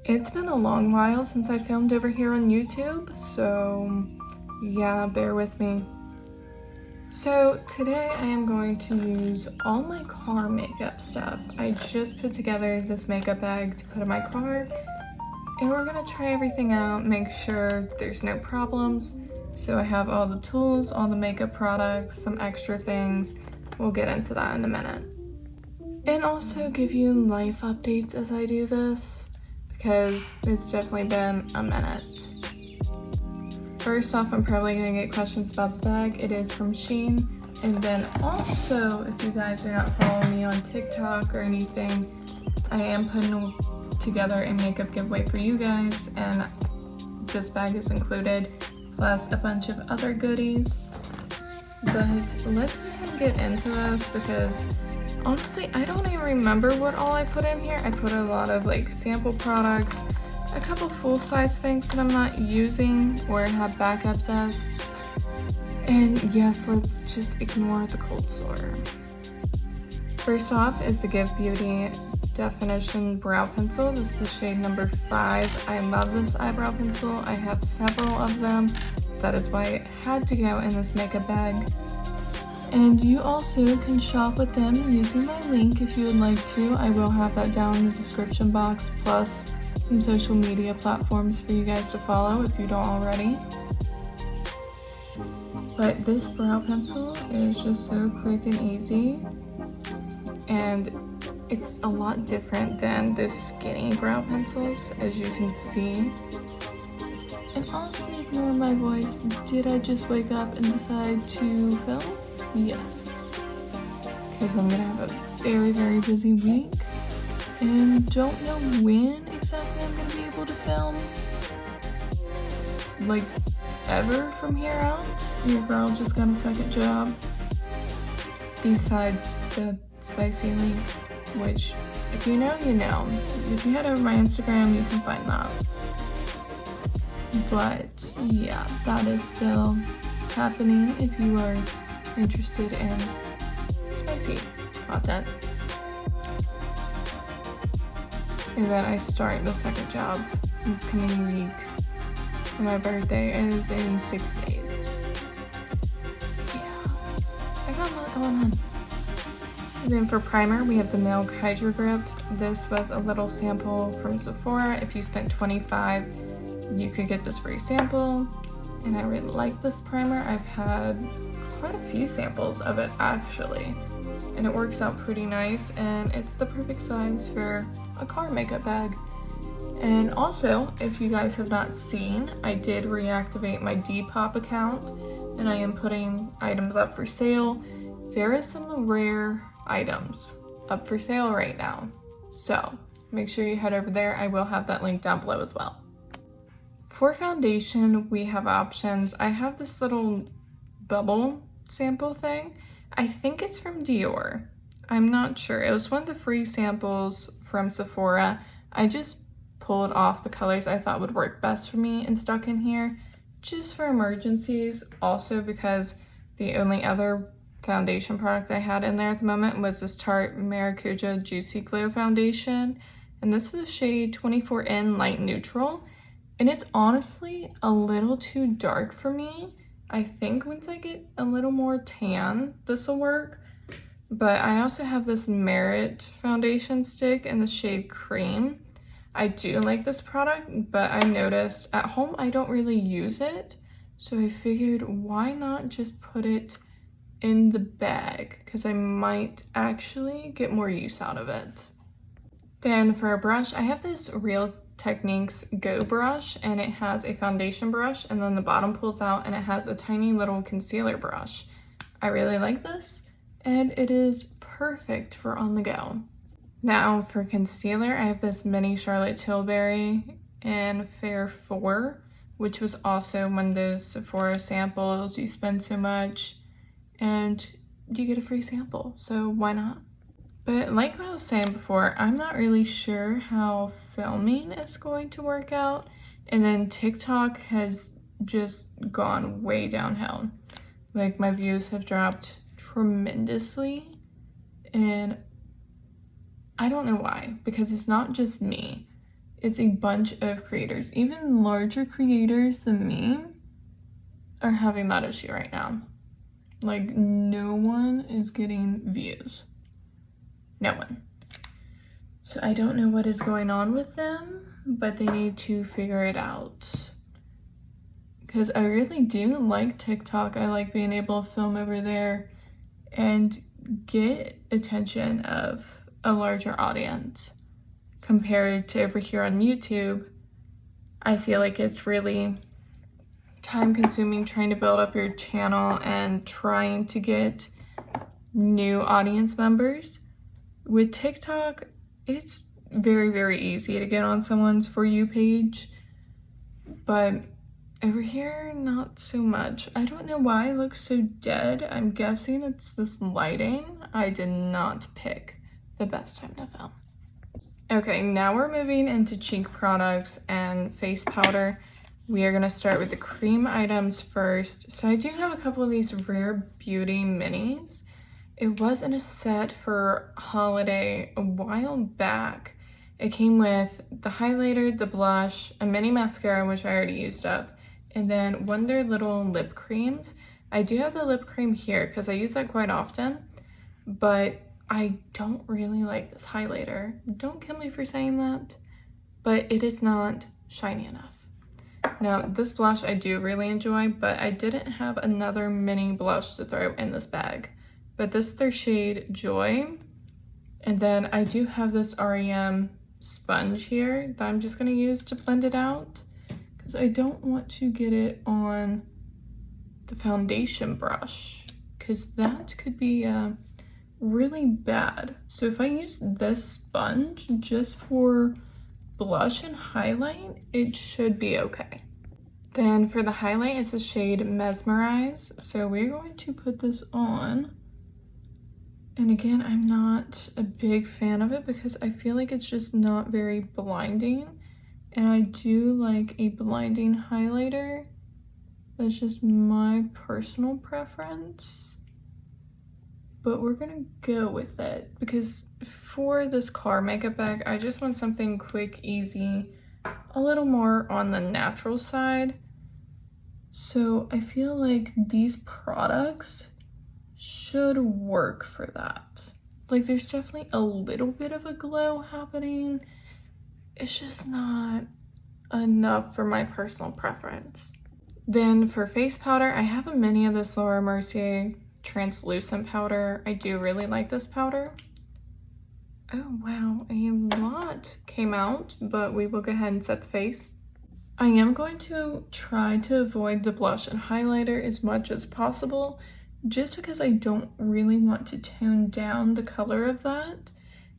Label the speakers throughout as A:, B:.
A: It's been a long while since I filmed over here on YouTube, so yeah, bear with me. So today I am going to use all my car makeup stuff. I just put together this makeup bag to put in my car, and we're gonna try everything out, make sure there's no problems. So I have all the tools, all the makeup products, some extra things. We'll get into that in a minute. And also give you life updates as I do this, because it's definitely been a minute. First off, I'm probably gonna get questions about the bag. It is from Shein. And then also, if you guys are not following me on TikTok or anything, I am putting together a makeup giveaway for you guys, and this bag is included, plus a bunch of other goodies. But let's go ahead and get into this, because honestly, I don't even remember what all I put in here. I put a lot of like sample products, a couple full-size things that I'm not using or have backups of. And yes, let's just ignore the cold sore. First off is the Give Beauty Definition Brow Pencil. This is the shade number 5. I love this eyebrow pencil. I have several of them. That is why it had to go in this makeup bag. And you also can shop with them using my link if you would like to. I will have that down in the description box, plus some social media platforms for you guys to follow if you don't already. But this brow pencil is just so quick and easy, and it's a lot different than the skinny brow pencils, as you can see. And honestly, ignore my voice. Did I just wake up and decide to film? Yes, because I'm gonna have a very busy week and don't know when exactly I'm gonna be able to film, like ever from here out. Your girl just got a second job besides the spicy link, which if you know, you know. If you head over my Instagram, you can find that. But yeah, that is still happening if you are interested in spicy content. And then I start the second job this coming week, and my birthday is in 6 days. Yeah, I got a lot going on. And then for primer, we have the Milk Hydro Grip. This was a little sample from Sephora. If you spent $25, you could get this free sample. And I really like this primer. I've had quite a few samples of it actually, and it works out pretty nice, and it's the perfect size for a car makeup bag. And also, if you guys have not seen, I did reactivate my Depop account, and I am putting items up for sale. There is some rare items up for sale right now, so make sure you head over there. I will have that link down below as well. For foundation, we have options. I have this little bubble sample thing. I think it's from Dior. I'm not sure. It was one of the free samples from Sephora. I just pulled off the colors I thought would work best for me and stuck in here just for emergencies. Also because the only other foundation product I had in there at the moment was this Tarte Maracuja Juicy Glow foundation. And this is the shade 24N Light Neutral. And it's honestly a little too dark for me. I think once I get a little more tan, this will work. But I also have this Merit foundation stick in the shade Cream. I do like this product, but I noticed at home I don't really use it. So I figured, why not just put it in the bag? Because I might actually get more use out of it. Then for a brush, I have this Real Techniques Go brush, and it has a foundation brush, and then the bottom pulls out and it has a tiny little concealer brush. I really like this, and it is perfect for on the go. Now for concealer, I have this mini Charlotte Tilbury in Fair 4, which was also one of those Sephora samples. You spend so much and you get a free sample, so why not? But like what I was saying before, I'm not really sure how filming is going to work out. And then TikTok has just gone way downhill. Like, my views have dropped tremendously. And I don't know why, because it's not just me. it's a bunch of creators. Even larger creators than me are having that issue right now. Like, no one is getting views. No one. So I don't know what is going on with them, but they need to figure it out. Because I really do like TikTok. I like being able to film over there and get attention of a larger audience. Compared to over here on YouTube, I feel like it's really time consuming trying to build up your channel and trying to get new audience members. With TikTok, it's very, very easy to get on someone's For You page, but over here, not so much. I don't know why it looks so dead. I'm guessing it's this lighting. I did not pick the best time to film. Okay, now we're moving into cheek products and face powder. We are going to start with the cream items first. So I do have a couple of these Rare Beauty minis. It was in a set for holiday a while back. It came with the highlighter, the blush, a mini mascara, which I already used up, and then one of their little lip creams. I do have the lip cream here because I use that quite often, but I don't really like this highlighter. Don't kill me for saying that, but it is not shiny enough. Now, this blush I do really enjoy, but I didn't have another mini blush to throw in this bag. But this is their shade Joy. And then I do have this REM sponge here that I'm just going to use to blend it out, because I don't want to get it on the foundation brush, because that could be really bad. So if I use this sponge just for blush and highlight, it should be okay. Then for the highlight, it's the shade Mesmerize. So we're going to put this on. And again, I'm not a big fan of it because I feel like it's just not very blinding. And I do like a blinding highlighter. That's just my personal preference. But we're gonna go with it because for this car makeup bag, I just want something quick, easy, a little more on the natural side. So I feel like these products should work for that. Like, there's definitely a little bit of a glow happening. It's just not enough for my personal preference. Then for face powder, I have a mini of this Laura Mercier translucent powder. I do really like this powder. Oh wow, a lot came out, but we will go ahead and set the face. I am going to try to avoid the blush and highlighter as much as possible, just because I don't really want to tone down the color of that.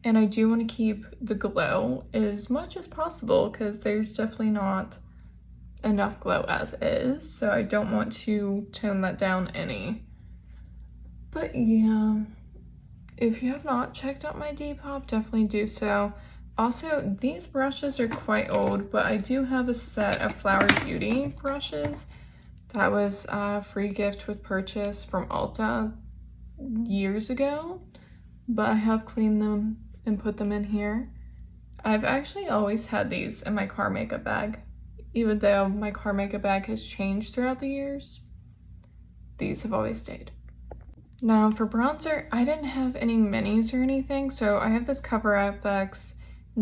A: And I do want to keep the glow as much as possible because there's definitely not enough glow as is. So I don't want to tone that down any. But yeah, if you have not checked out my Depop, definitely do so. Also, these brushes are quite old, but I do have a set of Flower Beauty brushes. That was a free gift with purchase from Ulta years ago, but I have cleaned them and put them in here. I've actually always had these in my car makeup bag, even though my car makeup bag has changed throughout the years. These have always stayed. Now for bronzer, I didn't have any minis or anything, so I have this CoverFX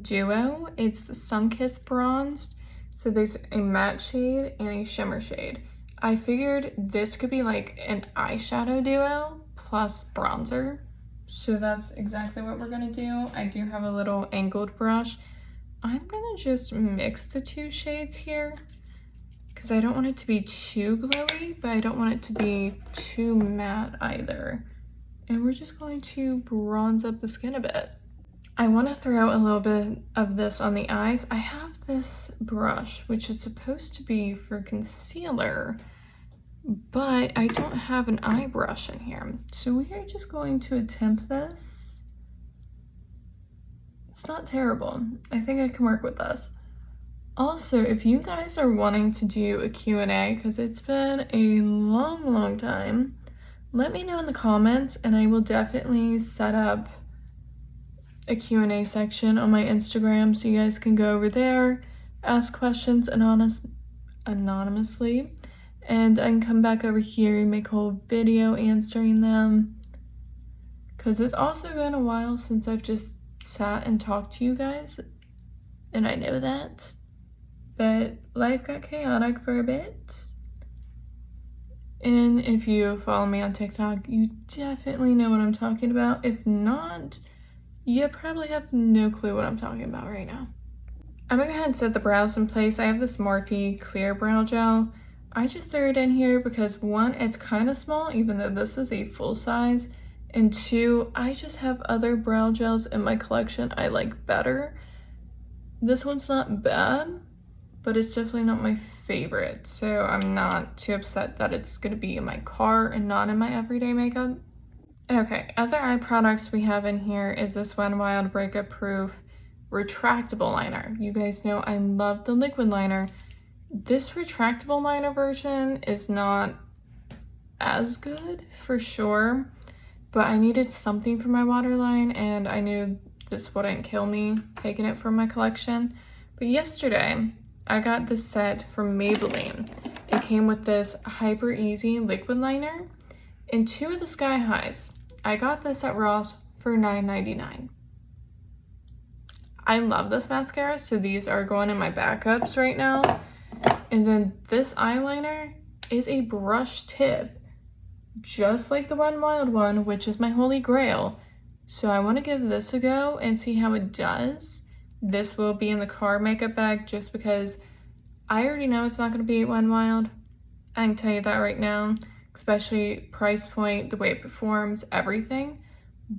A: Duo. It's the Sunkissed Bronzed. So there's a matte shade and a shimmer shade. I figured this could be like an eyeshadow duo plus bronzer. So that's exactly what we're gonna do. I do have a little angled brush. I'm gonna just mix the two shades here because I don't want it to be too glowy, but I don't want it to be too matte either. And we're just going to bronze up the skin a bit. I want to throw a little bit of this on the eyes. I have this brush, which is supposed to be for concealer, but I don't have an eye brush in here. So we are just going to attempt this. It's not terrible. I think I can work with this. Also, if you guys are wanting to do a Q&A, because it's been a long time, let me know in the comments and I will definitely set up a Q&A section on my Instagram, so you guys can go over there, ask questions anonymously, and I can come back over here and make a whole video answering them, because it's also been a while since I've just sat and talked to you guys, and I know that, but life got chaotic for a bit. And if you follow me on TikTok, you definitely know what I'm talking about. If not, you probably have no clue what I'm talking about right now. I'm gonna go ahead and set the brows in place. I have this Morphe Clear Brow Gel. I just threw it in here because one, it's kind of small, even though this is a full size. And two, I just have other brow gels in my collection I like better. This one's not bad, but it's definitely not my favorite, so I'm not too upset that it's gonna be in my car and not in my everyday makeup. Okay, other eye products we have in here is this Wet n Wild Breakup Proof retractable liner. You guys know I love the liquid liner. This retractable liner version is not as good for sure, but I needed something for my waterline and I knew this wouldn't kill me taking it from my collection. But yesterday, I got this set from Maybelline. It came with this Hyper Easy liquid liner and two of the Sky Highs. I got this at Ross for $9.99. I love this mascara, so these are going in my backups right now. And then this eyeliner is a brush tip, just like the Wet n Wild one, which is my holy grail. So I want to give this a go and see how it does. This will be in the car makeup bag just because I already know it's not going to be Wet n Wild. I can tell you that right now, especially price point, the way it performs, everything.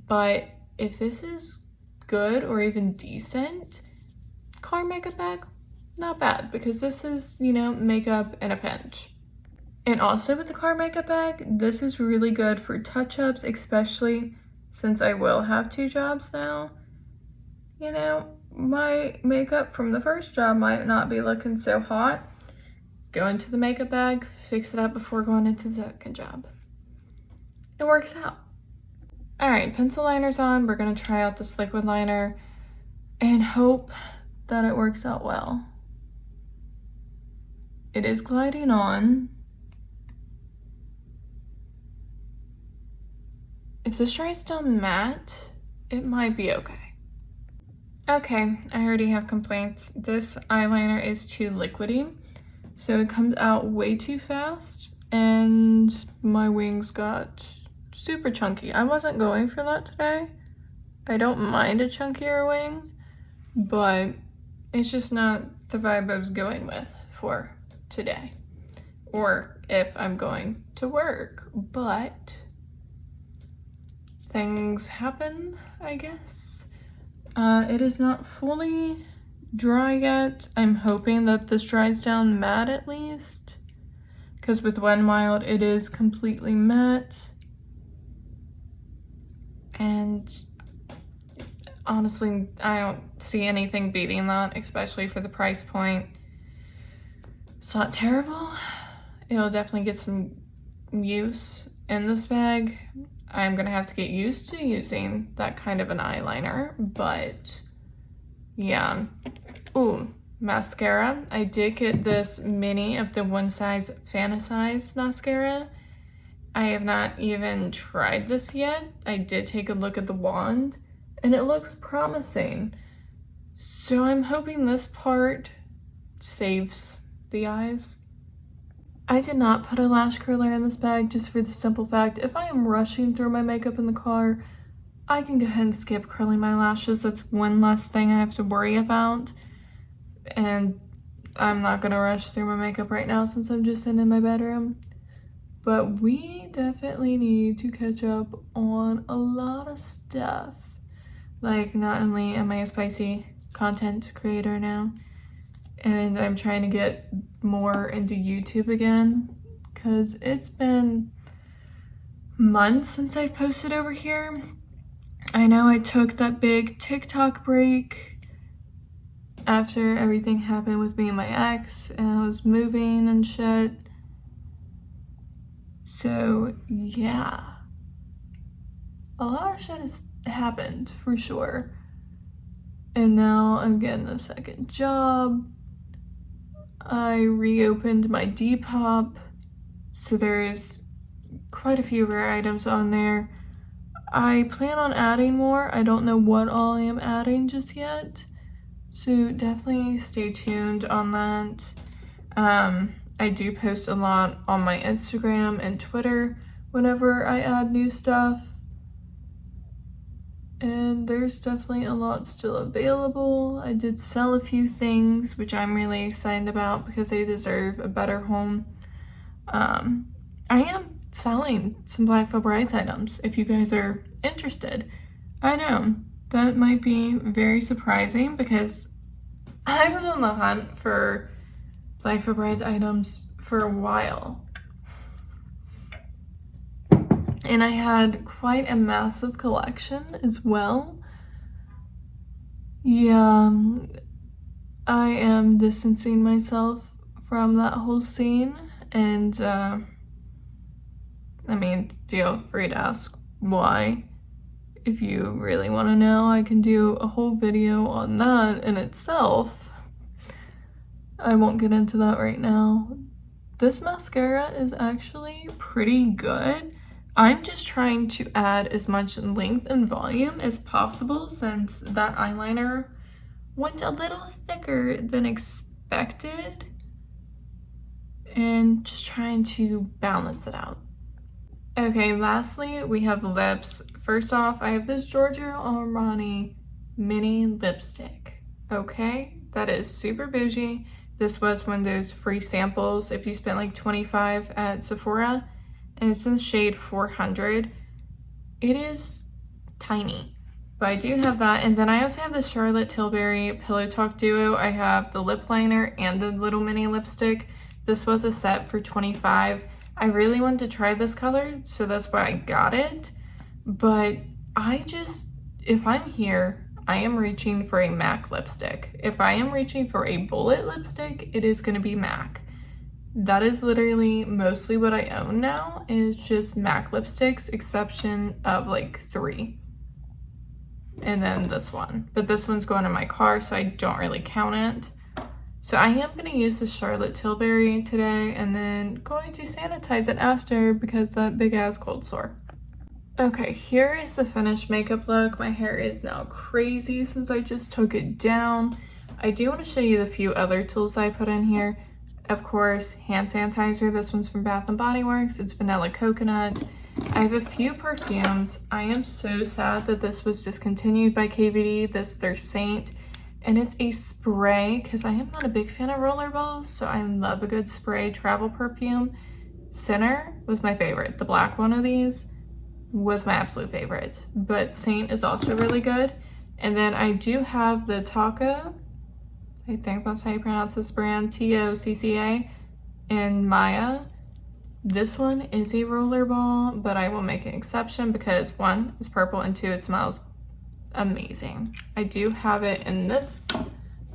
A: But if this is good or even decent, car makeup bag, not bad, because this is, you know, makeup in a pinch. And also with the car makeup bag, this is really good for touch-ups, especially since I will have 2 jobs now. You know, my makeup from the first job might not be looking so hot. Go into the makeup bag, fix it up before going into the second job. It works out. All right, pencil liner's on. We're gonna try out this liquid liner and hope that it works out well. It is gliding on. If this dries down matte, it might be okay. Okay, I already have complaints. This eyeliner is too liquidy, so it comes out way too fast, and my wings got super chunky. I wasn't going for that today. I don't mind a chunkier wing, but it's just not the vibe I was going with for today, or if I'm going to work, but things happen, I guess. It is not fully dry yet. I'm hoping that this dries down matte at least, because with Wet n Wild it is completely matte, and honestly I don't see anything beating that, especially for the price point. It's not terrible. It'll definitely get some use in this bag. I'm gonna have to get used to using that kind of an eyeliner, but yeah. Ooh, mascara. I did get this mini of the One Size Fantasize mascara. I have not even tried this yet. I did take a look at the wand and it looks promising. So I'm hoping this part saves the eyes. I did not put a lash curler in this bag just for the simple fact, if I am rushing through my makeup in the car, I can go ahead and skip curling my lashes. That's one less thing I have to worry about. And I'm not gonna rush through my makeup right now since I'm just sitting in my bedroom. But we definitely need to catch up on a lot of stuff. Like, not only am I a spicy content creator now, and I'm trying to get more into YouTube again, because it's been months since I've posted over here. I know I took that big TikTok break after everything happened with me and my ex, and I was moving and shit. So yeah, a lot of shit has happened for sure. And now I'm getting a second job. I reopened my Depop, so there's quite a few rare items on there. I plan on adding more. I don't know what all I am adding just yet, so definitely stay tuned on that. I do post a lot on my Instagram and Twitter whenever I add new stuff. And there's definitely a lot still available. I did sell a few things, which I'm really excited about because they deserve a better home. I am selling some Black Friday Brides items if you guys are interested. I know that might be very surprising because I was on the hunt for Black Friday Brides items for a while. And I had quite a massive collection as well. Yeah, I am distancing myself from that whole scene, and I mean, feel free to ask why. If you really want to know, I can do a whole video on that in itself. I won't get into that right now. This mascara is actually pretty good. I'm just trying to add as much length and volume as possible since that eyeliner went a little thicker than expected, and just trying to balance it out. Okay, lastly, we have lips. First off, I have this Giorgio Armani mini lipstick. Okay, that is super bougie. This was one of those free samples if you spent like $25 at Sephora, and it's in the shade 400. It is tiny, but I do have that. And then I also have the Charlotte Tilbury Pillow Talk Duo. I have the lip liner and the little mini lipstick. This was a set for $25. I really wanted to try this color, so that's why I got it. But if I'm here, I am reaching for a MAC lipstick. If I am reaching for a bullet lipstick, it is going to be MAC. That is literally mostly what I own now, is just MAC lipsticks, exception of like 3. And then this one. But this one's going in my car, so I don't really count it. So I am going to use the Charlotte Tilbury today, and then going to sanitize it after because that big ass cold sore. Okay, here is the finished makeup look. My hair is now crazy since I just took it down. I do want to show you the few other tools I put in here. Of course, hand sanitizer. This one's from Bath & Body Works. It's vanilla coconut. I have a few perfumes. I am so sad that this was discontinued by KVD, this their Saint. And it's a spray because I am not a big fan of rollerballs, so I love a good spray travel perfume. Sinner was my favorite. The black one of these was my absolute favorite, but Saint is also really good. And then I do have the Taco, I think that's how you pronounce this brand, TOCCA, and Maya. This one is a rollerball, but I will make an exception because 1, it's purple, and 2, it smells amazing. I do have it in this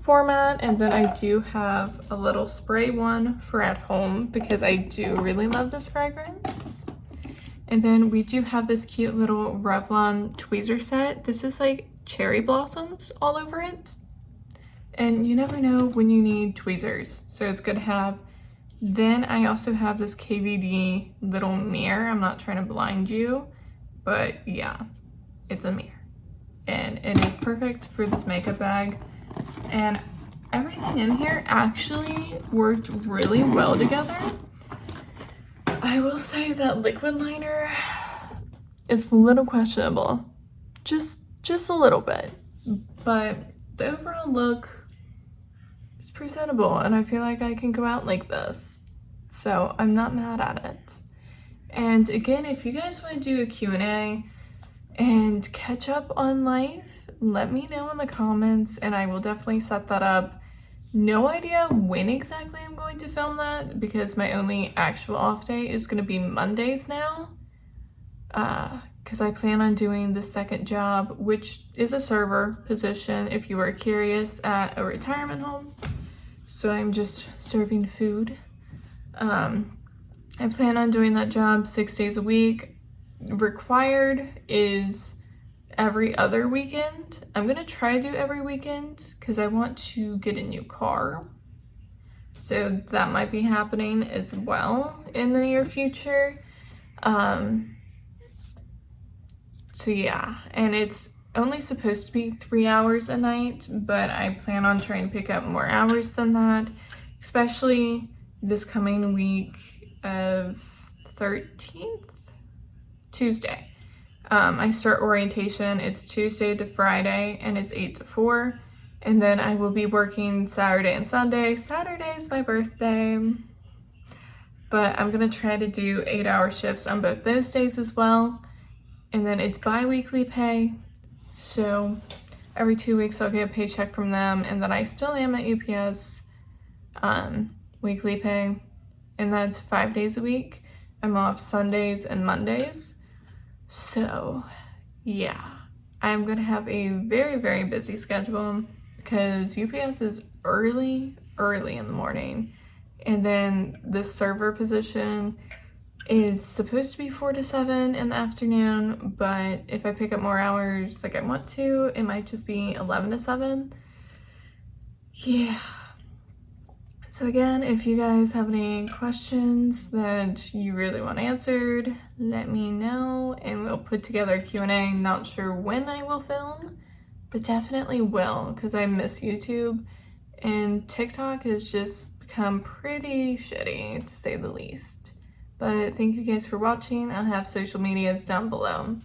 A: format, and then I do have a little spray one for at home because I do really love this fragrance. And then we do have this cute little Revlon tweezer set. This is like cherry blossoms all over it. And you never know when you need tweezers, so it's good to have. Then I also have this KVD little mirror. I'm not trying to blind you, but yeah, it's a mirror. And it is perfect for this makeup bag. And everything in here actually worked really well together. I will say that liquid liner is a little questionable, just a little bit, but the overall look is presentable, and I feel like I can go out like this, so I'm not mad at it. And again, if you guys want to do a Q&A and catch up on life, let me know in the comments, and I will definitely set that up. No idea when exactly I'm going to film that because my only actual off day is going to be Mondays now, because I plan on doing the second job, which is a server position if you are curious, at a retirement home. So I'm just serving food. I plan on doing that job 6 days a week. Required is every other weekend. I'm gonna try to do every weekend because I want to get a new car. So that might be happening as well in the near future. So yeah, and it's only supposed to be 3 hours a night, but I plan on trying to pick up more hours than that, especially this coming week of 13th, Tuesday. I start orientation. It's Tuesday to Friday, and it's 8 to 4. And then I will be working Saturday and Sunday. Saturday is my birthday. But I'm going to try to do 8-hour shifts on both those days as well. And then it's bi-weekly pay. So every 2 weeks I'll get a paycheck from them. And then I still am at UPS weekly pay. And that's 5 days a week. I'm off Sundays and Mondays. So yeah, I'm going to have a very, very busy schedule because UPS is early in the morning. And then the server position is supposed to be 4 to 7 in the afternoon, but if I pick up more hours like I want to, it might just be 11 to 7. Yeah. So again, if you guys have any questions that you really want answered, let me know and we'll put together a Q&A. Not sure when I will film, but definitely will because I miss YouTube and TikTok has just become pretty shitty to say the least. But thank you guys for watching. I'll have social medias down below.